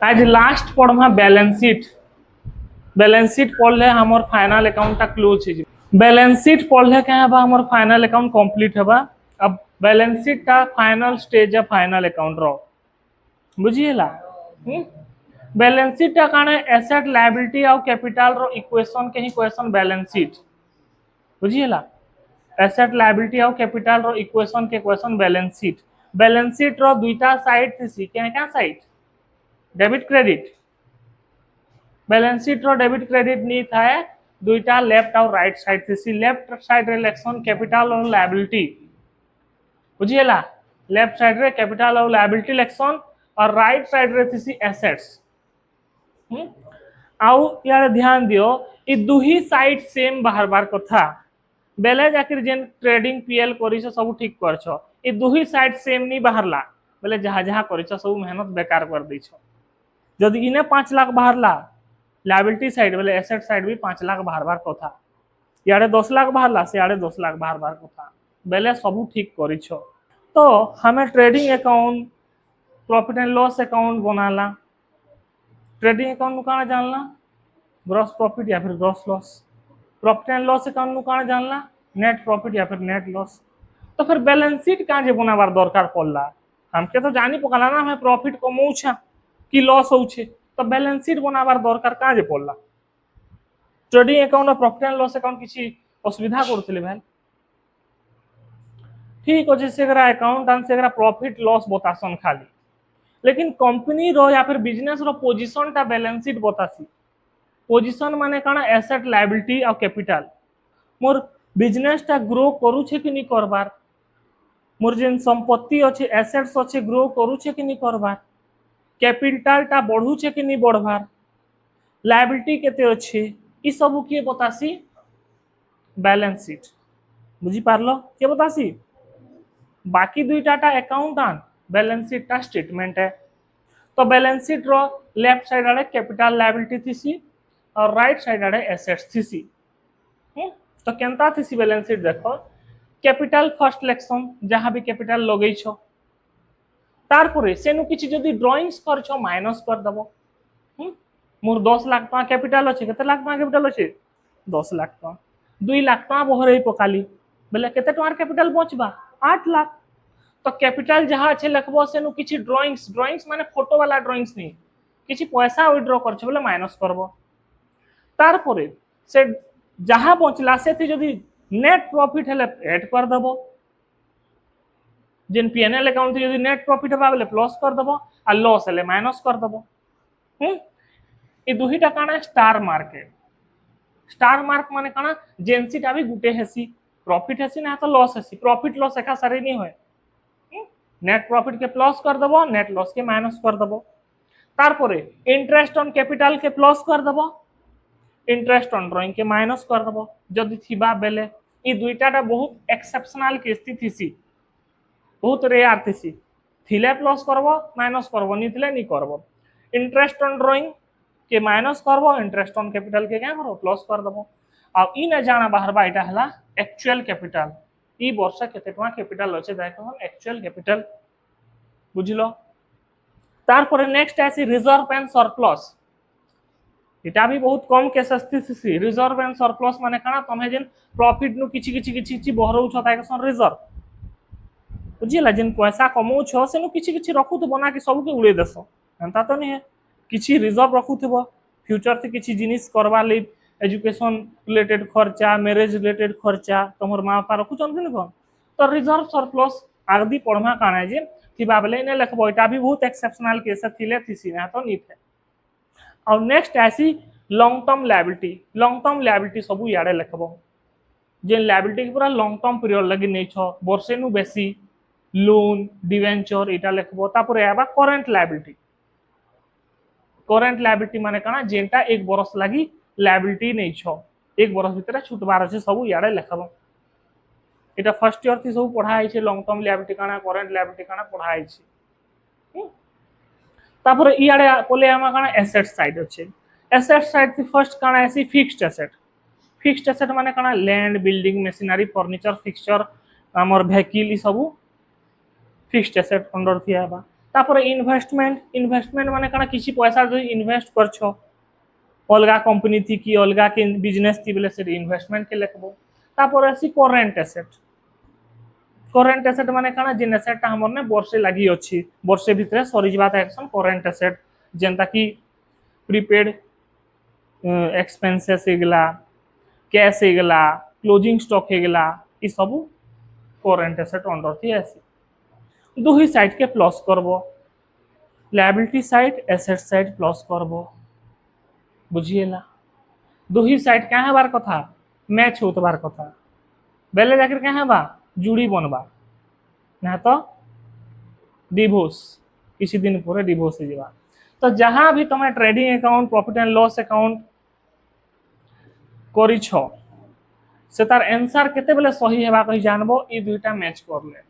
आज last पढ़मा balance sheet पढ़ले हमर फाइनल अकाउंट टा क्लोज हो बैलेंस शीट पढ़ले क्या है हमर फाइनल अकाउंट कंप्लीट हेबा। अब बैलेंस शीट टा फाइनल स्टेज है फाइनल अकाउंट रो बुझिएला। बैलेंस शीट टा काने एसेट लायबिलिटी और कैपिटल रो इक्वेशन के ही क्वेश्चन बैलेंस शीट बुझिएला। एसेट लायबिलिटी और कैपिटल रो इक्वेशन के क्वेश्चन बैलेंस शीट रो दुईटा साइड थी क्या side debit credit balance sheet रो डेबिट क्रेडिट नहीं था दुईटा लेफ्ट और राइट साइड थी लेफ्ट साइड रे लेक्शन कैपिटल और लायबिलिटी बुझिएला। लेफ्ट साइड रे कैपिटल और लायबिलिटी लेक्शन और राइट साइड रे थी एसेट्स। आउ यार ध्यान दियो ये दुही साइड सेम बाहर बार कथा बेले जाकर जेन ट्रेडिंग पीएल करिस सब ठीक करछ ये दुही साइड सेम नहीं बाहरला बेले जहाँ जहाँ करिस सब मेहनत बेकार कर दैछ। जदि इने 5 लाख बाहरला लायबिलिटी साइड बेले एसेट साइड भी 5 लाख बाहर बार कथा यारे 10 लाख बाहरला से यारे 10 लाख बाहर बार कथा बेले सब ठीक करिछ। तो हमें trading account profit and loss account Banala trading account का जानला ग्रॉस प्रॉफिट या फिर gross loss profit and loss account का जानला नेट प्रॉफिट या फिर नेट लॉस। तो फिर बैलेंस शीट कहाँ जे बनाबार दरकार पड़ला हमके तो जानी पकाला ना हमें प्रॉफिट कमाऊछा कि लॉस होउछे तो बैलेंस शीट बनाबार दरकार कहाँ जे पड़ला। ट्रेडिंग अकाउंट और प्रॉफिट एंड लॉस अकाउंट किसी असुविधा करथिले भाई ठीक अच्छे से अकाउंट से प्रॉफिट लॉस बतासन खाली लेकिन कंपनी रो या फिर बिजनेस रो पोजीशन टा बैलेंस शीट बतासी। पोजीशन माने काना एसेट लायबिलिटी और कैपिटल मोर बिजनेस टा ग्रो करूछे कि नहीं करबार मोर जेन संपत्ति अच्छे एसेट्स अच्छे ग्रो करूछे कि नहीं करबार कैपिटल टा बढ़ुछे कि नहीं बढ़बार लायबिलिटी केते अच्छे ई सब किए बतासी बैलेंस शीट बुझी पारलो के बतासी। बाकी दुईटा टा अकाउंट बैलेंस शीट टा स्टेटमेंट है। तो बैलेंस शीट रो लेफ्ट साइड आड़े कैपिटल लायबिलिटी थीसी और राइट साइड आड़े एसेट्स थीसी। तो केनता थीसी बैलेंस शीट देखो कैपिटल फर्स्ट लेक्शन जहां भी कैपिटल लगई छो तारपरे सेनु किछि जदी ड्राइंग्स करछो माइनस कर दबो। मोर 10 लाख टका कैपिटल अछि केते लाख टका कैपिटल अछि 10 लाख टका 2 लाख टका बहरई पकाली बेले केते टका कैपिटल बचबा 8 लाख। तो कैपिटल जहाँ अच्छे लिखबो सेनु किछि ड्राइंग्स माने फोटो वाला ड्राइंग्स नहीं किछि पैसा विड्रॉ करछ बोले माइनस करबो तारपरे से जहाँ बचला से थी जदी नेट प्रॉफिट हेले ऐड कर दबो जेन पीएनएल अकाउंट थी जदी नेट प्रॉफिट हेबा बोले प्लस कर दबो आ लॉस हेले माइनस कर दबो। ए दुहीटा काना स्टार मार्क माने काना जेनसीटा भी गुटे हेसी प्रॉफिट हेसी ना तो लॉस हेसी प्रॉफिट लॉस एका सारे नहीं होय नेट प्रॉफिट के प्लस कर दबो नेट लॉस के माइनस कर दबो तारपरे इंटरेस्ट ऑन कैपिटल के प्लस कर दबो इंटरेस्ट ऑन ड्राइंग के माइनस कर दबो जदि थिबा बेले ई दुईटाटा बहुत एक्सेप्शनल केस थीसी बहुत रेयर थीसी थिले प्लस करबो माइनस करबो नी थिले नी करबो इंटरेस्ट ऑन ड्राइंग के माइनस करबो इंटरेस्ट ऑन कैपिटल के क्या करबो प्लस कर दबो। अब ई न जाना बाहरबा एटा हला एक्चुअल कैपिटल ई वर्ष केते टका कैपिटल अछि देखो हम एक्चुअल कैपिटल बुझलो। तारपरे नेक्स्ट आसी रिजर्व एंड सरप्लस इटा भी बहुत कम केसेस थी रिजर्व एंड सरप्लस माने काना तमे जेन प्रॉफिट नु किछि बहरौ छ ताके सन रिजर्व बुझिला जेन पैसा कमौ छ से नु किछि रखु तो बना के सब के उड़े देसो एंता तो नहीं है किछि रिजर्व रखु थबो फ्यूचर से किछि जिनिस करबा ले एजुकेशन रिलेटेड खर्चा मैरिज रिलेटेड खर्चा तमर माँ बापा रखु चन कि कोन तो रिजर्व सरप्लस आदि पढ़मा काना जे थिबा बेले ने लिखबो इटा भी बहुत एक्सेप्शनल केस थिले थिसी ना तो नहीं थे। और नेक्स्ट आसी लॉन्ग टर्म लायबिलिटी सब याडे लिखबो जेन लायबिलिटी के पूरा लॉन्ग टर्म पीरियड लगी नहीं छ वर्षे नु बेसी लोन डिवेंचर इटा लिखबो तापर आबा करंट लायबिलिटी माने काना जेनटा एक बरस लगी लायबिलिटी नहीं छ एक बरस भीतर छुटबार अछि सब याडे लिखबो इटा फर्स्ट ईयर थी सब पढ़ाई छे लॉन्ग टर्म लायबिलिटी काना करंट लायबिलिटी काना पढ़ाई छे। तापर इयाडे कोले आमा काना एसेट साइड अछि एसेट साइड थी फर्स्ट काना आसी फिक्स्ड एसेट माने काना land building machinery furniture fixture हमर व्हीकल ई सब फिक्स्ड एसेट अंडर थी आबा तापर इन्वेस्टमेंट इन्वेस्टमेंट माने कणा किसी पैसा जो इन्वेस्ट करछो अलगा कंपनी थी कि अलगा के बिजनेस थी बोले से इन्वेस्टमेंट के लिखबो। तापर आसी करेंट एसेट माने कणा जिन एसेट हमर ने वर्षे लागि अछि वर्षे भितरे सरी जबा एक्शन करेंट एसेट जेंता कि प्रीपेड एक्सपेंसेस हेगला कैश हेगला क्लोजिंग स्टॉक हेगला ई सब करेंट एसेट अंडर थी आसी दुही साइड के प्लस करबो liability side asset side plus करबो बुझिएला दुही साइड क्या बार कथा मैच होतबार कथा बेले जाकर क्या बा जुड़ी बनबा ना तो डिवोर्स किसी दिन पूरे डिवोर्स हो। तो जहां भी तुम्हें trading account profit and loss account करिछ से तार आंसर केते बेले सही हेबा कहि जानबो ई दुईटा मैच करले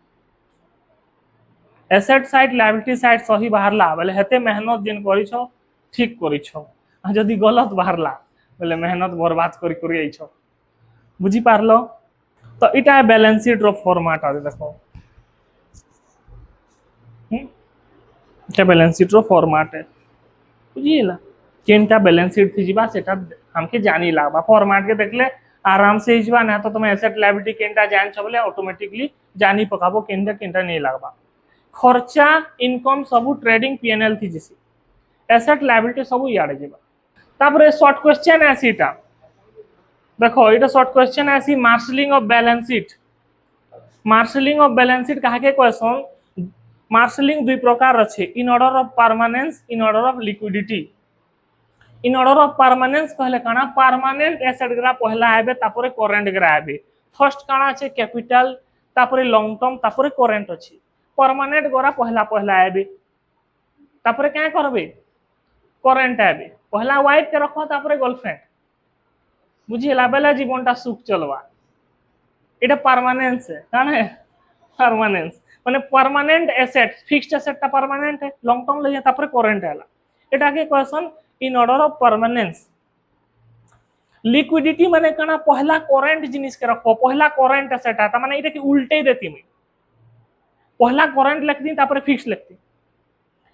एसेट साइड लायबिलिटी साइड सही बाहरला बेले हेते मेहनत जिन करिछ ठीक करिछ आ जदी गलत बाहरला बेले मेहनत बर्बाद करि करि आइछ बुझी पारलो। तो इटा बैलेंस शीट रो फॉर्मेट आ देखो इटा बैलेंस शीट रो फॉर्मेट है बुझिएला केनटा बैलेंस शीट थी जीवा सेटा हमके जानी लागबा फॉर्मेट के देखले आराम से हिजबा ना तो तुम एसेट लायबिलिटी केनटा जान छ बोले ऑटोमेटिकली जानी पकाबो केनटा केनटा नहीं लागबा खर्चा इनकम सब ट्रेडिंग पीएनएल थी जिसी एसेट लायबिलिटी सब याड जेबा। तापर शॉर्ट क्वेश्चन आसीटा देखो इटा शॉर्ट क्वेश्चन आसी मार्शलिंग ऑफ बैलेंस शीट कहा के क्वेश्चन मार्शलिंग दुई प्रकार अच्छे in order of permanence in order of liquidity. In order of permanence कहले काना परमानेंट एसेट ग्रा पहला आबे तापरे करेंट ग्रा आबे फर्स्ट काना छे कैपिटल तापरे लॉन्ग टर्म तापरे करेंट अछि परमानेंट गोरा पहला पहला आबे तापरे क्या करबे करेंट आबे पहला वाइफ के रखो तापरे गर्लफ्रेंड बुझिएला बेला जीवनटा सुख चलवा এটা परमानेंस है कान है परमानेंस माने परमानेंट एसेट फिक्स्ड एसेट ता परमानेंट है लॉन्ग टर्म ले तापर करंट हैला एटा के question in order of permanence. Liquidity माने कना पहला करंट जिनिस के रखो पहला करंट एसेट है माने एटा के उल्टे देती में पहला करंट लिखती तापर फिक्स लिखती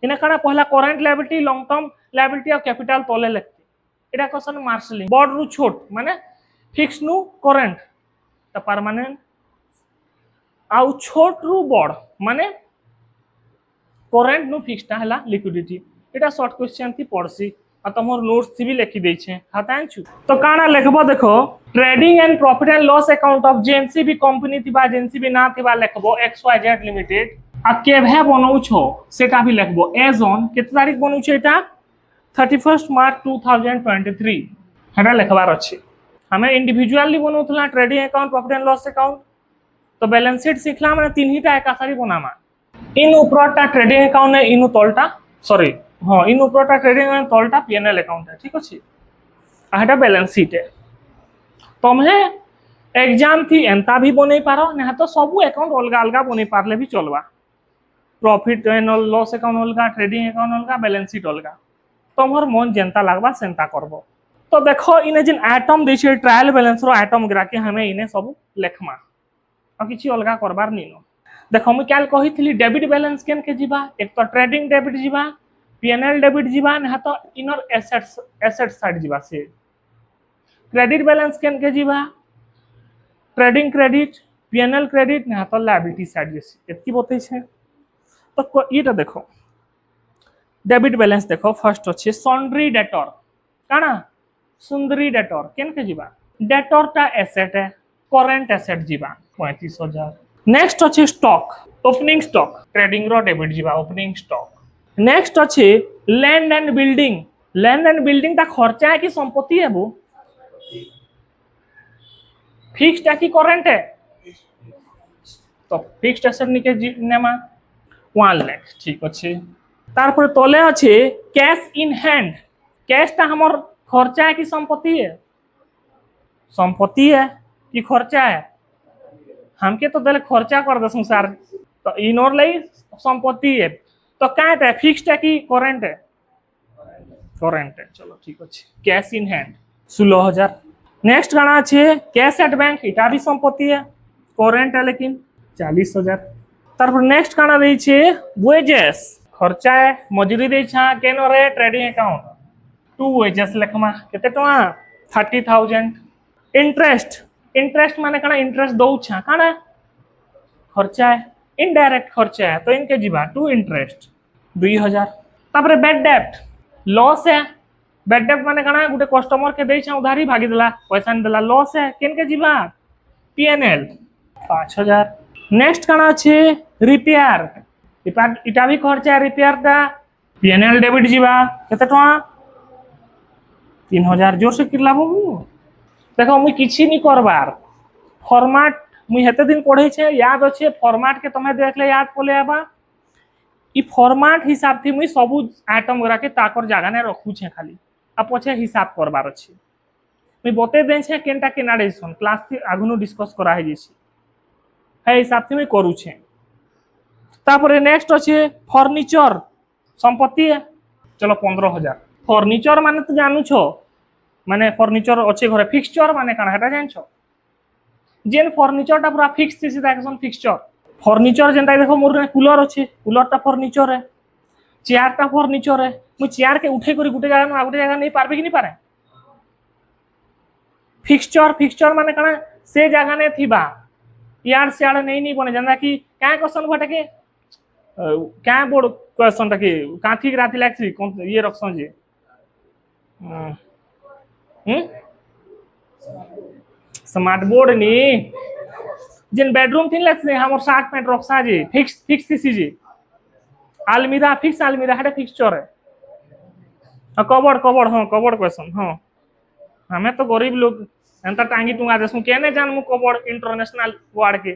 इने कना पहला current liability long term liability और कैपिटल तले लिखती एटा क्वेश्चन मार्शलिंग बड़ रु छोट माने फिक्स नु करंट तो परमानेंट आउ छोट रु बड़ माने करंट नु फिक्स ता हला लिक्विडिटी एटा शॉर्ट क्वेश्चन थी पड़सी आ तमोर नोट्स थी भी लिखि दै छे हातान छु तो काना लिखबो देखो trading and profit and loss account of JNCB company थिबा जेएनसीबी ना थिबा लिखबो XYZ लिमिटेड आ केभे बनौ छो सेटा भी लिखबो एज ऑन केते तारीख बनौ छे एटा 31 मार्च 2023 हेडा लिखबार अछि हमें इंडिविजुअली बनौतला trading account profit and loss account तो बैलेंस शीट सिखला माने तीन हिटा एकासारी बनामा इन ऊपरटा ट्रेडिंग अकाउंट है इन तलटा सॉरी हां इन ऊपरटा ट्रेडिंग अकाउंट तलटा पीएनएल अकाउंट है ठीक अछि आ हेटा बैलेंस शीट है तमहे एग्जाम थी एंता भी बनै पारो ना तो सब अकाउंट अलगा अलगा बनै पारले भी चलवा प्रॉफिट एंड लॉस अकाउंट अलगा ट्रेडिंग अकाउंट अलगा बैलेंस शीट अलगा तमहर मन जेंता लागबा सेंता करबो। तो देखो इने जिन एटम दैछे ट्रायल बैलेंस रो एटम ग्रा के हमें इने सब लेखमा आ किछि अलगा करबार नीनो देखो हम काल कहितली डेबिट बैलेंस केन के जीवा एक तो ट्रेडिंग डेबिट जीवा पीएनएल डेबिट जीवा ना तो इनर एसेट साइड जीवा से क्रेडिट बैलेंस केन के जीवा ट्रेडिंग क्रेडिट पीएनएल क्रेडिट ना तो लायबिलिटी साइड जैसे एतकी बतै छे। तो ये देखो डेबिट बैलेंस देखो फर्स्ट अच्छे सन्ड्री डेटर काना सुंदरी डेटर केन के जीवा डेटर ता एसेट है करेंट एसेट जीवा 35,000 नेक्स्ट अच्छे स्टॉक ओपनिंग स्टॉक ट्रेडिंग रो डेबिट जीवा ओपनिंग स्टॉक नेक्स्ट अच्छे लैंड एंड बिल्डिंग ता खर्चा है कि संपत्ति है वो फिक्स्ड है कि करेंट है तो फिक्स्ड एसेट निके नेमा 1 लाख ठीक अच्छे तारपर तले अच्छे कैश इन हैंड कैश ता हमर खर्चा है कि संपत्ति है कि खर्चा है हमके तो दले खर्चा कर दे संसार तो इनोर लई संपत्ति है तो क्या है फिक्स्ड है कि करेंट है चलो ठीक अच्छे कैश इन हैंड 16,000 नेक्स्ट गाना अच्छे कैश एट बैंक इटा भी संपत्ति है करेंट है लेकिन 40,000 तारपर नेक्स्ट गाना रही छे वेजेस खर्चा है मजूरी दे छा केन रे ट्रेडिंग अकाउंट टू वेजेस लेखमा केते टका 30,000 इंटरेस्ट इंटरेस्ट माने कणा इंटरेस्ट दउ छा काना खर्चा है इनडायरेक्ट खर्चा है तो इनके जीवा टू इंटरेस्ट 2000 तापरे बैड डेब्ट लॉस है बैड डेब्ट माने कणा गुटे कस्टमर के दे छा उधारी भागी देला पैसा नहीं देला लॉस है केन के जीवा पीएनएल 5000 नेक्स्ट कणा अछि रिपेयर इटा भी खर्चा है रिपेयर टा पीएनएल डेबिट जीवा केते टका 3000 जोर से किरला बाबू देखो मुई किछि नहीं करबार फॉर्मेट मुई हेते दिन पढ़े छे याद अच्छे फॉर्मेट के तुम्हें देख ले याद पले आबा ई फॉर्मेट हिसाब थी मुई सब आइटम गुरा के ताकर जगह ने रखू छे खाली आ पछे हिसाब करबार अछि मुई बते दे छे केनटा केना डेसिसन क्लास थी आगुनु डिस्कस करा है जेसी है हिसाब थी मुई करू छे तापरे नेक्स्ट अच्छे फर्नीचर संपत्ति है चलो 15,000 फर्नीचर माने तो जानू छो माने फर्नीचर अच्छे घरे फिक्सचर माने काना हेटा जान छो जेन फर्नीचर टा पूरा फिक्स थी सीधा एक्शन फिक्सचर फर्नीचर जेनता देखो मोर कूलर अच्छे कूलर टा फर्नीचर है चेयर टा फर्नीचर है मु चेयर के उठे करी गुटे जगह आ गुटे जगह नहीं पारबे कि नहीं पारे फिक्सचर फिक्सचर माने काना से जगह ने थिबा यार सियाड़ नहीं बने जनता कि क्या क्वेश्चन घटे के क्या बोर्ड क्वेश्चन टा कि काथी राती लागसी कोन ये रखसन जे स्मार्ट बोर्ड नी जिन बेडरूम थी लेट्स हमर 60 पैंट रखसा जे फिक्स फिक्स थी जे अलमीरा फिक्स अलमीरा हटे फिक्सचर है कबड़ कबड़ हां कबड़ क्वेश्चन हां हमें तो गरीब लोग एंता टांगी टुंगा देसु केने जान मु कबड़ इंटरनेशनल वार्ड के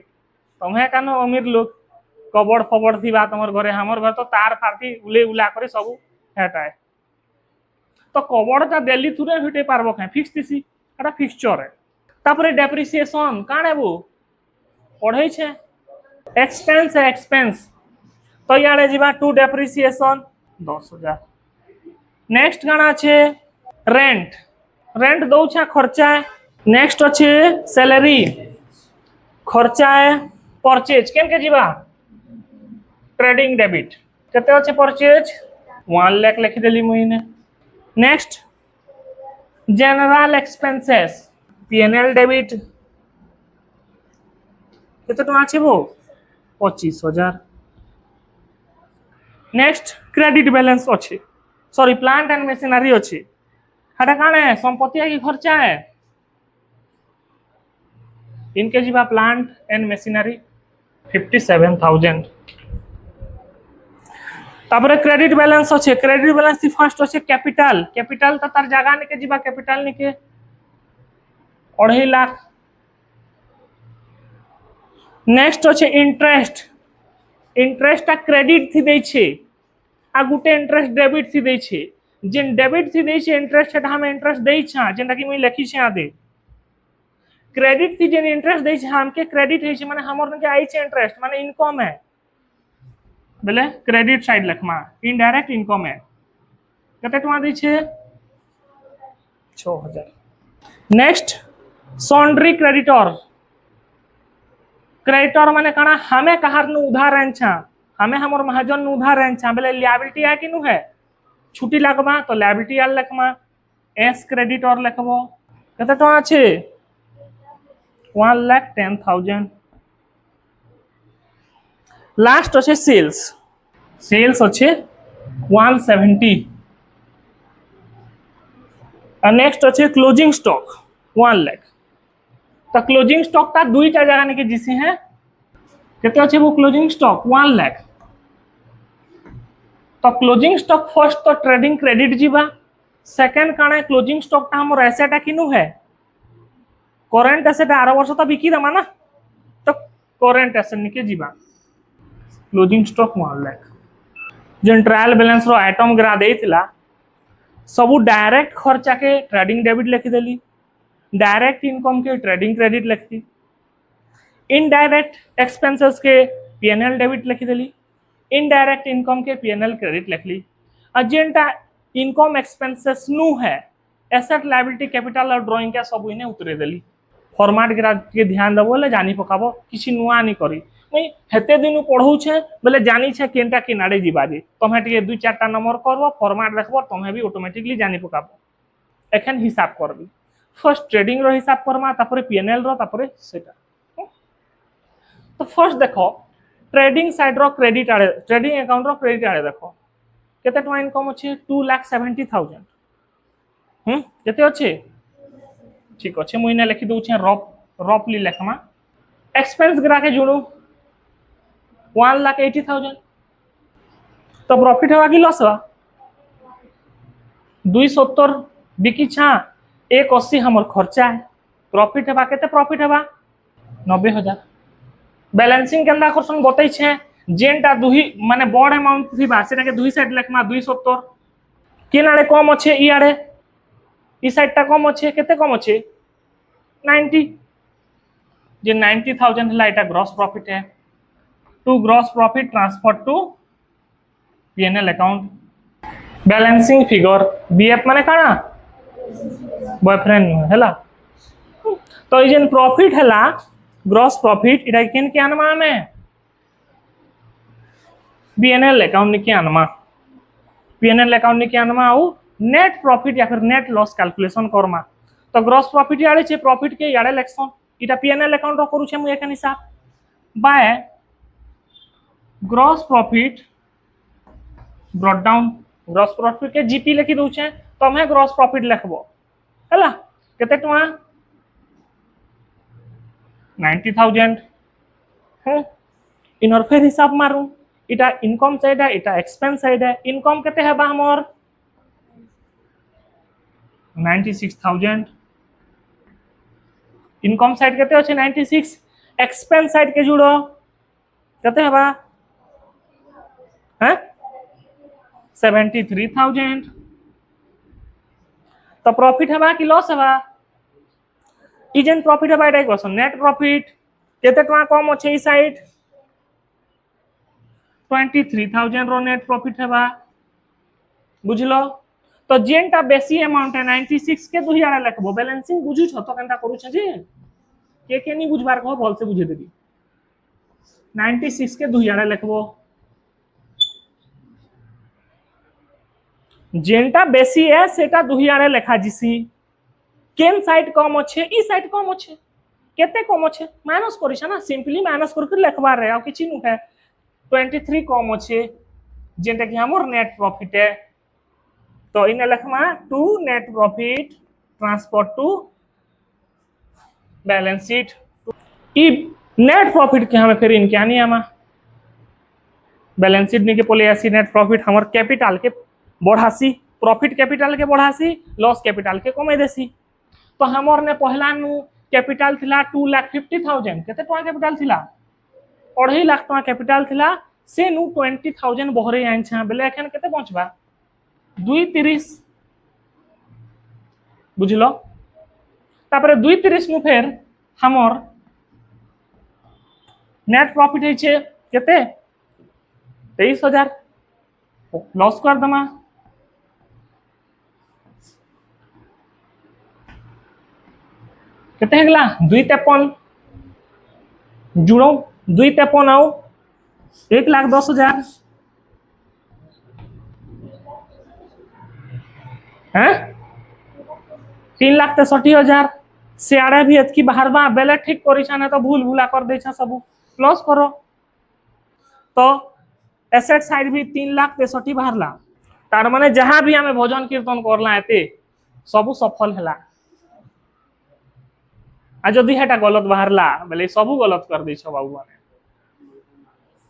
तुम्हें कानो अमीर लोग कबड़ फबड़ थी बात हमर घरे हमर घर तो तार फारती उले उला करे सब हेटा है तो कबड़ का दिल्ली थुरे हिटे पारबो के फिक्स थी एटा फिक्सचर है तापरे डेप्रिसिएशन काने वो पढ़े छे एक्सपेंस है एक्सपेंस तो यारे जीवा टू डेप्रिसिएशन 10,000 नेक्स्ट गाना छे रेंट रेंट दो छा खर्चा है नेक्स्ट अच्छे सैलरी खर्चा है परचेज केन के जीवा ट्रेडिंग डेबिट केते अच्छे परचेज 1 लाख लिखि देली महीने next general expenses PNL debit केते टका छै वो 25,000 नेक्स्ट क्रेडिट बैलेंस अच्छे सॉरी प्लांट एंड मशीनरी अच्छे हटा काने संपत्ति की खर्चा है इनके जीवा प्लांट एंड मशीनरी 57,000 तापरे क्रेडिट बैलेंस अच्छे क्रेडिट बैलेंस थी फर्स्ट अच्छे कैपिटल कैपिटल तो तार जगह ने के जीवा कैपिटल ने के 2.5 लाख नेक्स्ट अच्छे इंटरेस्ट इंटरेस्ट क्रेडिट थी दे छे आ गुटे इंटरेस्ट डेबिट थी दे छे जेन डेबिट थी दे छे इंटरेस्ट है हम इंटरेस्ट दे छा जेनटा कि मैं लिखी छे आदे क्रेडिट थी जेन इंटरेस्ट दे छे हमके क्रेडिट है छे माने हमर ने के आई छे इंटरेस्ट माने इनकम है बोले क्रेडिट साइड लिखमा इनडायरेक्ट इनकम है कते टका दे छे 6,000 नेक्स्ट सॉन्ड्री क्रेडिटर क्रेडिटर माने काना हमें कहार नु उधार रेंछा हमें हमर महाजन नु उधार रेंछा बोले लायबिलिटी है कि नु है छुट्टी लगबा तो लायबिलिटी आल लिखमा एस क्रेडिटर लिखबो कते टका छे 1,10,000 लास्ट अच्छे सेल्स सेल्स अच्छे 170 और नेक्स्ट अच्छे क्लोजिंग स्टॉक 1 लाख तो क्लोजिंग स्टॉक ता दुईटा जगह ने के जिसे हैं कितने अच्छे वो क्लोजिंग स्टॉक 1 लाख तो क्लोजिंग स्टॉक फर्स्ट तो ट्रेडिंग क्रेडिट जीवा सेकंड काना क्लोजिंग स्टॉक ता हमर एसेट किनु है करेंट एसेट 8 वर्ष तो बिकी दमा ना तो करेंट एसेट निके जीवा क्लोजिंग स्टॉक 1 लाख जेन ट्रायल बैलेंस रो आइटम ग्रा देइतिला सब डायरेक्ट खर्चा के ट्रेडिंग डेबिट लिखि देली डायरेक्ट इनकम के ट्रेडिंग क्रेडिट लिखती इनडायरेक्ट एक्सपेंसेस के पीएनएल डेबिट लिखि देली इनडायरेक्ट इनकम के पीएनएल क्रेडिट लिखली और जेनटा इनकम एक्सपेंसेस नु है एसेट लायबिलिटी कैपिटल और ड्राइंग का सब इने उतरे देली फॉर्मेट ग्रा के ध्यान देबो ले जानी पकाबो किछि नुआ नहीं करी मुई हेते दिन पढ़ौछे बोले जानी छे केनटा के नाड़े जीवा जे तमे टिके दुई चारटा नंबर करबो फॉर्मेट देखबो तमे भी ऑटोमेटिकली जानि पकाबो एखन हिसाब करबी फर्स्ट ट्रेडिंग रो हिसाब करमा तापरे पीएनएल रो तापरे सेटा तो फर्स्ट देखो ट्रेडिंग साइड रो क्रेडिट आड़े ट्रेडिंग अकाउंट रो क्रेडिट आड़े देखो केते टका इनकम अछि 2,70,000 केते अछि ठीक अच्छे मुझे लिखि दूचे रफली लेखमा एक्सपेंस गिरा के जुड़ू 1,80,000 तो प्रॉफिट हवा कि लॉस हवा 270 बिकी छा 180 हमर खर्चा है प्रॉफिट हवा केते प्रॉफिट हवा 90,000 बैलेंसिंग केंदा करसन बतै छे जेनटा दुही माने बड़ अमाउंट थिबा सेटा के दुही साइड लेखमा 270 केनाडे कम अच्छे इ आड़े इ साइड टा कम अच्छे केते कम अच्छे 90 जे 90,000 हला एटा ग्रॉस प्रॉफिट है to gross profit transfer to PNL account balancing figure BF माने काना बॉयफ्रेंड हला तो ई जेन प्रॉफिट हला ग्रॉस प्रॉफिट इटा केन के आनमा में पीएनएल अकाउंट के आनमा पीएनएल अकाउंट के आनमा आउ नेट प्रॉफिट या फिर नेट लॉस कैलकुलेशन करमा तो ग्रॉस प्रॉफिट याडे छे प्रॉफिट के याडे लेक्सन इटा पीएनएल अकाउंट रो करू छे मु एखन हिसाब by gross profit brought down gross profit के जीपी लिखि दउ छे तमे ग्रॉस प्रॉफिट लिखबो हला केते टका 90,000 है इनर फिर हिसाब मारू इटा इनकम साइड है इटा एक्सपेंस साइड है इनकम केते हेबा हमर 96,000 इनकम साइड केते अछि 96 एक्सपेंस साइड के जुड़ो केते हेबा हैं 73,000 तो प्रॉफिट हेबा कि लॉस हेबा ई जेन प्रॉफिट हेबा एटा क्वेश्चन नेट प्रॉफिट केते टका कम अछि ई साइड 23,000 रो नेट प्रॉफिट हेबा बुझलो तो जेनटा बेसी अमाउंट है 96 के दुही आड़ा लिखबो बैलेंसिंग बुझु छ तो केनटा करू छ जे के नहीं बुझबार को बोल से बुझे देबी 96 के दुही आड़ा लिखबो जेनटा बेसी है सेटा दुही आड़े लेखा जिसी केन साइड कम अच्छे ई साइड कम अच्छे केते कम अच्छे माइनस करिस ना सिंपली माइनस करके लिखबार है आ किछि नु है 23 कम अच्छे जेनटा कि हमर नेट प्रॉफिट है तो इन लिखमा to net profit transfer to balance sheet ई नेट प्रॉफिट के हमें फिर इनके आनी आमा बैलेंस शीट ने के पोले ऐसी नेट प्रॉफिट हमर कैपिटल के बढ़ासी प्रॉफिट कैपिटल के बढ़ासी लॉस कैपिटल के कमे देसी तो हमर ने पहला नु कैपिटल थिला 2,50,000 केते टका कैपिटल थिला 2.5 लाख टका कैपिटल थिला से नु 20,000 बहरे आइन छ बेले एखन केते पहुंचबा 2.30 बुझलो तापरे 2.30 नु फेर हमर नेट प्रॉफिट है छे केते 23,000 लॉस कर दमा केते हेगला 2.53 जुड़ो 2.53 आओ 1,10,000 हैं 3,63,000 सियाड़े भी एतकी बाहर बा बेले ठीक करिछा ना तो भूल भूला कर देछा सब लॉस करो तो एसेट साइड भी 3,63,000 बाहरला तार माने जहां भी हमें भोजन कीर्तन करला एते सब सफल हला आ जदि हेटा गलत बाहरला बेले सब गलत कर दै छ बाबू माने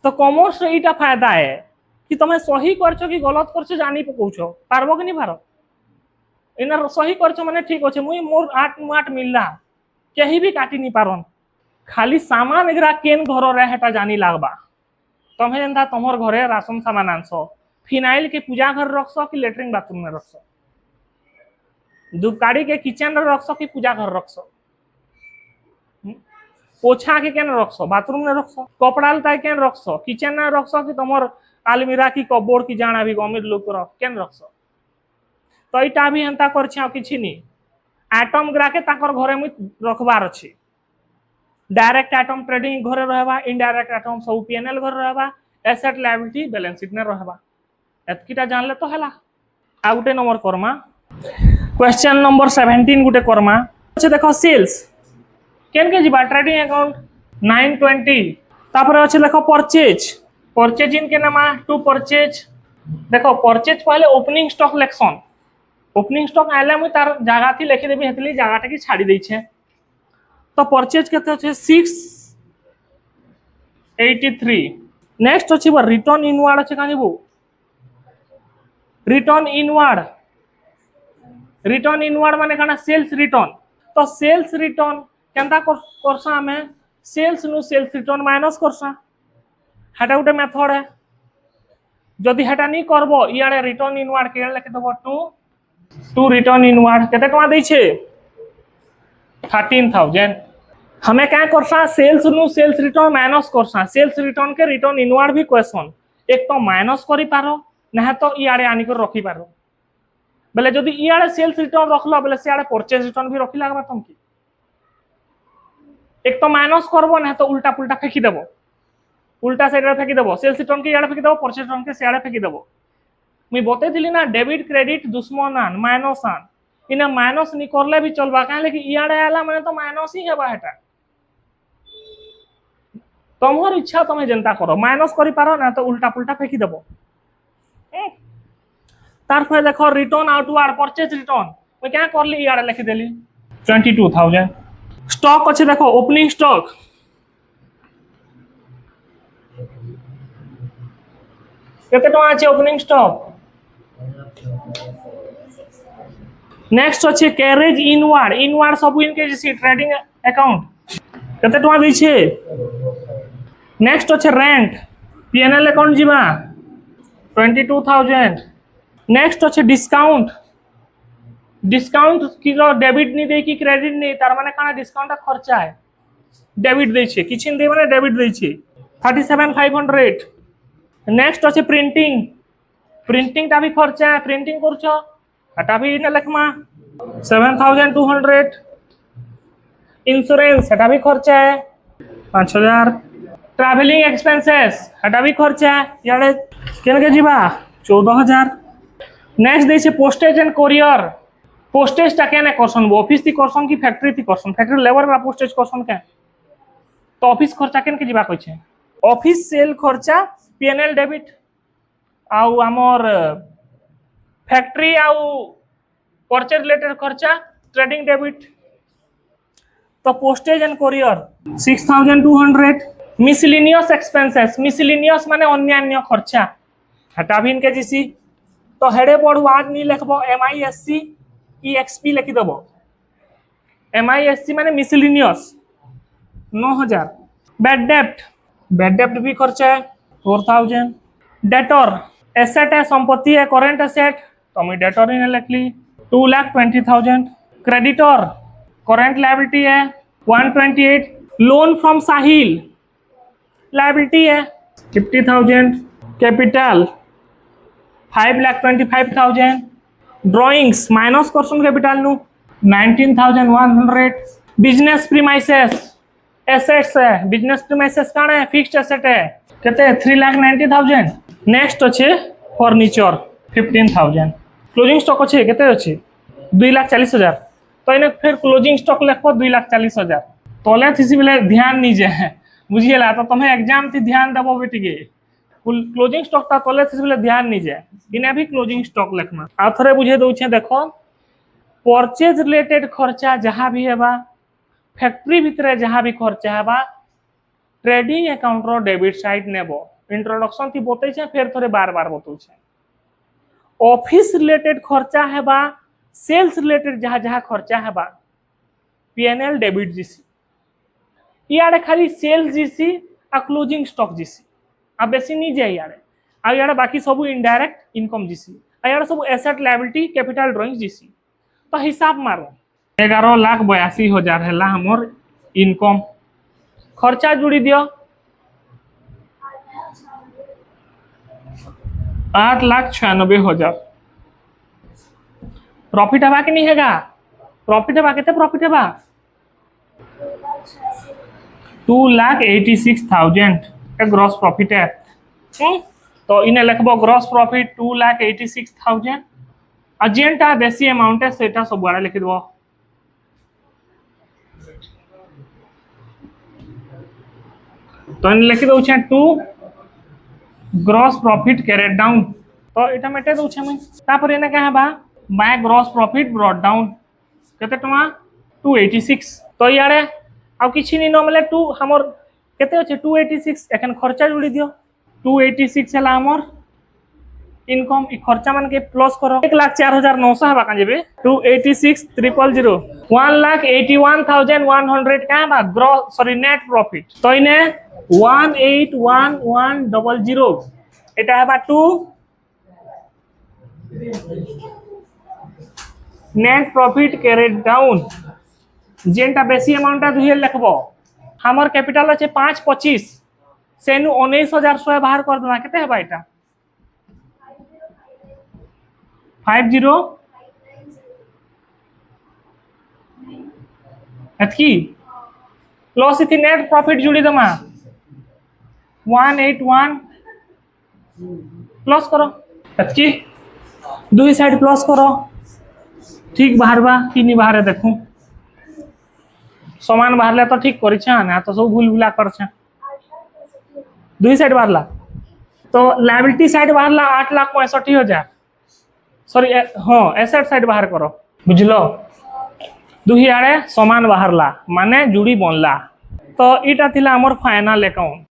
तो कॉमर्स रे इटा फायदा है कि तमे सही करछो कि गलत करछो जानी पकोछो पारबो कि नहीं पारो इनर सही करछो माने ठीक होछे मुई मोर 8 मिलला केही भी काटी नहीं पारन खाली सामान एगरा केन घर रे हेटा जानी लागबा तमे जेंता तमर घरे राशन सामान आनसो फिनाइल के पूजा घर रखसो कि लेटरिन बाथरूम में रखसो धूपकाड़ी के किचन रे रखसो कि पूजा घर रखसो पोछा के केन रखसो बाथरूम में रखसो कपड़ा लता केन रखसो किचन में रखसो कि तमर अलमीरा की कबोर्ड की जाना भी अमीर लोग रो केन रखसो तो इटा भी एंता करछि आ किछि नी एटम ग्रा के ताकर घरे मु रखबार अछि डायरेक्ट आइटम ट्रेडिंग घरे रहबा, इनडायरेक्ट आइटम सब पीएनएल घरे रहबा, एसेट लायबिलिटी बैलेंस शीट ने रहबा। एतकीटा जानले तो हला। आ गुटे नंबर करमा, क्वेश्चन नंबर 17 गुटे करमा। अच्छा देखो सेल्स केन के जिबा ट्रेडिंग अकाउंट 920। तापर अच्छे देखो परचेज, परचेज इन के नामा टू परचेज। देखो परचेज पहले ओपनिंग स्टॉक लेक्शन, ओपनिंग स्टॉक आइले मुई तार जगह थी लिखि देबी, हेतली जगह की छाड़ी दै छे। तो परचेज केते अछि 683। नेक्स्ट अछि बा रिटर्न इनवार्ड अछि कानी बो, रिटर्न इनवार्ड, रिटर्न इनवार्ड माने काना सेल्स रिटर्न। तो सेल्स रिटर्न केनता करसा हमें, सेल्स नु सेल्स रिटर्न माइनस करसा, हेटा गुटे मेथड है। जदि हेटा नहीं करबो इयाडे रिटर्न इनवार्ड के लिखि देबो टू रिटर्न इनवार्ड केते टका दै छे 13,000। हमें क्या करसा सेल्स नु सेल्स रिटर्न माइनस करसा, सेल्स रिटर्न के रिटर्न इनवार्ड भी क्वेश्चन एक तो माइनस करि पारो ना तो इयाडे आनी कर रखि पारो। बेले जदि इयाडे सेल्स रिटर्न रखलो बेले सियाडे परचेज रिटर्न भी रखि लागबा तुमकी। एक तो माइनस करबो ना तो उल्टा पुल्टा फेंकी देबो, उल्टा साइड रे फेंकी देबो, सेल्स रिटर्न के इयाडे फेंकी देबो, परचेज रिटर्न के सियाडे फेंकी देबो। मुई बतेथिली ना डेबिट क्रेडिट दुश्मन आन माइनस आन, इने माइनस नहीं करले भी चलबा काहे कि इयाडे आला माने तो माइनस ही हेबा हेटा। तमहर इच्छा तमे जनता करो, माइनस करि पारो ना तो उल्टा पुल्टा फेंकी देबो। तार फिर देखो रिटर्न आउटवार्ड परचेज रिटर्न मैं क्या करली इयाडे लिखि देली 22,000। स्टॉक अच्छे देखो ओपनिंग स्टॉक केते टका अछि ओपनिंग स्टॉक। नेक्स्ट अच्छे कैरेज इनवार्ड, इनवार्ड सब इनके जैसे ट्रेडिंग अकाउंट केते टका दै छे। नेक्स्ट अच्छे रेंट पीएनएल अकाउंट जीवा 22,000। नेक्स्ट अच्छे डिस्काउंट, डिस्काउंट की डेबिट नहीं दे कि क्रेडिट नहीं, तार माने काना डिस्काउंट खर्चा है डेबिट दे छे, किछि दे माने डेबिट दे छे 37,500। नेक्स्ट अच्छे प्रिंटिंग, प्रिंटिंग टा भी खर्चा है, प्रिंटिंग करछो हटा भी ने लखमा 7,200। इंश्योरेंस हटा भी खर्चा है 5,000। ट्रैवलिंग एक्सपेंसेस हटा भी खर्चा है याडे केन के जीवा 14,000। नेक्स्ट दे छे पोस्टेज एंड कोरियर, पोस्टेज टा केने करसन ऑफिस थी करसन की फैक्ट्री थी करसन, फैक्ट्री लेबर का पोस्टेज करसन के तो ऑफिस खर्चा केन के जीवा कहै छे। ऑफिस सेल खर्चा पीएनएल डेबिट आउ आमर फैक्ट्री आउ परचेज रिलेटेड खर्चा ट्रेडिंग डेबिट। तो postage and courier 6,200। Miscellaneous expenses, miscellaneous माने अन्यान्य खर्चा हटा भी इनके जीसी। तो हेडे पढ़ू आज नहीं लिखबो एमआईएससी ईएक्सपी लिखि देबो, एमआईएससी माने मिसलिनियस 9,000। बैड डेप्ट, बैड डेप्ट भी खर्चा है 4,000। डेटर एसेट है संपत्ति है करेंट एसेट तो मैं डेटर ही लिख ली 2,20,000। क्रेडिटर करेंट लायबिलिटी है 128। लोन फ्रॉम साहिल लायबिलिटी है 50,000। कैपिटल 5,25,000। ड्रॉइंग्स माइनस करसन कैपिटल नु 19,100। बिजनेस प्रीमाइसेस एसेट्स है, बिजनेस प्रीमाइसेस काना है फिक्स्ड एसेट है केते 3,90,000। नेक्स्ट अच्छे फर्निचर 15,000। क्लोजिंग स्टॉक अच्छे केते अच्छे 2,40,000। तो इने फिर क्लोजिंग स्टॉक लिखो 2,40,000 तोले थी बेले ध्यान नहीं जाए बुझिएला। तो तुम्हें एग्जाम थी ध्यान देवो बेटी के क्लोजिंग स्टॉक ता तोले थी बेले ध्यान नहीं जाए, इने भी क्लोजिंग स्टॉक लिखना। आ थरे बुझे दउछे देखो परचेज रिलेटेड खर्चा जहां भी हेबा फैक्ट्री भितरे जहां भी खर्चा हेबा ट्रेडिंग अकाउंट रो डेबिट साइड नेबो। इंट्रोडक्शन थी बतै छे फिर थोड़े बार बार बतौ छे। ऑफिस रिलेटेड खर्चा हेबा सेल्स रिलेटेड जहां जहां खर्चा हेबा पीएनएल डेबिट जीसी, इयाडे खाली सेल्स जीसी आ क्लोजिंग स्टॉक जीसी आ बेसी नहीं जाए इयाडे। आ इयाडे बाकी सब इनडायरेक्ट इनकम जीसी आ इयाडे सब asset liability capital drawing GC. तो हिसाब मारो 11,82,000 हैला हमर इनकम। खर्चा जुड़ी दियो 8,96,000। प्रॉफिट हवा कि नहीं हैगा, प्रॉफिट हवा केते प्रॉफिट हवा 2,86,000 ग्रॉस प्रॉफिट है। तो इन्हें लिखबो ग्रॉस प्रॉफिट 2,86,000 और जेनटा बेसी अमाउंट है सेटा सब आड़े लिखि दबो। तो इन लिखि दउ छे 2 ग्रॉस प्रॉफिट कैरेट डाउन। तो एटा मेटे दउ छे मैं तापर एने कहा बा by gross profit brought down केते टमा 286। तो यारे अब किछि नि न मिले 2 हमर केते होचे 286 एखन खर्चा जोड़ी दियो 286 हला हमर इनकम इ खर्चा मान के प्लस करो 1,04,900 हबा का जेबे 286,000 1,81,100 का बा ग्रॉस सॉरी नेट प्रॉफिट। तो इने 1,81,100 এটা হবা 2 नेट प्रॉफिट कैरेट डाउन जेनटा बेसी अमाउंट आ दुहिए लिखबो हमर कैपिटल আছে 525 सेनु 19,100 बाहर कर देना केते हेबा এটা 50 अतकी प्लस इथि नेट प्रॉफिट जुड़ी दमा 181 प्लस करो अतकी दुई साइड प्लस करो ठीक बाहरबा कि नहीं बाहर देखूं समान बाहरले तो ठीक करिछा ना तो सब भूल भुला करछा दुई साइड बाहरला तो लायबिलिटी साइड बाहरला 8,65,000 सॉरी हाँ एसेट साइड बाहर करो बुझलो दुही आड़े समान बाहरला माने जुड़ी बनला। तो इटा थिला हमर फाइनल अकाउंट।